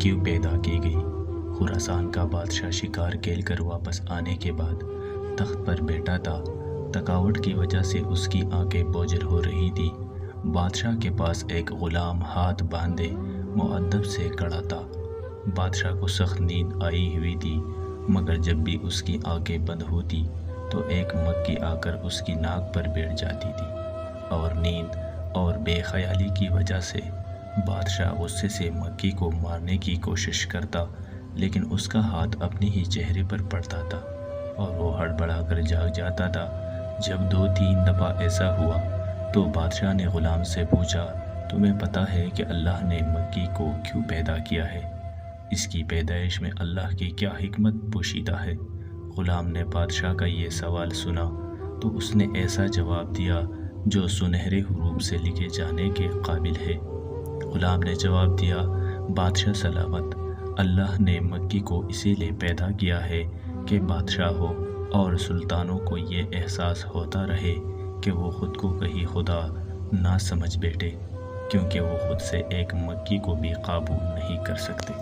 کیوں پیدا کی گئی؟ خراسان کا بادشاہ شکار کھیل کر واپس آنے کے بعد تخت پر بیٹھا تھا۔ تھکاوٹ کی وجہ سے اس کی آنکھیں بوجھل ہو رہی تھی۔ بادشاہ کے پاس ایک غلام ہاتھ باندھے مؤدب سے کھڑا تھا۔ بادشاہ کو سخت نیند آئی ہوئی تھی، مگر جب بھی اس کی آنکھیں بند ہوتی تو ایک مکھی آ کر اس کی ناک پر بیٹھ جاتی تھی، اور نیند اور بے خیالی کی وجہ سے بادشاہ غصے سے مکھی کو مارنے کی کوشش کرتا، لیکن اس کا ہاتھ اپنے ہی چہرے پر پڑتا تھا اور وہ ہڑبڑا کر جاگ جاتا تھا۔ جب 2-3 دفعہ ایسا ہوا تو بادشاہ نے غلام سے پوچھا، تمہیں پتہ ہے کہ اللہ نے مکھی کو کیوں پیدا کیا ہے؟ اس کی پیدائش میں اللہ کی کیا حکمت پوشیدہ ہے؟ غلام نے بادشاہ کا یہ سوال سنا تو اس نے ایسا جواب دیا جو سنہرے حروف سے لکھے جانے کے قابل ہے۔ غلام نے جواب دیا، بادشاہ سلامت، اللہ نے مکھی کو اسی لیے پیدا کیا ہے کہ بادشاہوں اور سلطانوں کو یہ احساس ہوتا رہے کہ وہ خود کو کہیں خدا نہ سمجھ بیٹھے، کیونکہ وہ خود سے ایک مکھی کو بھی قابو نہیں کر سکتے۔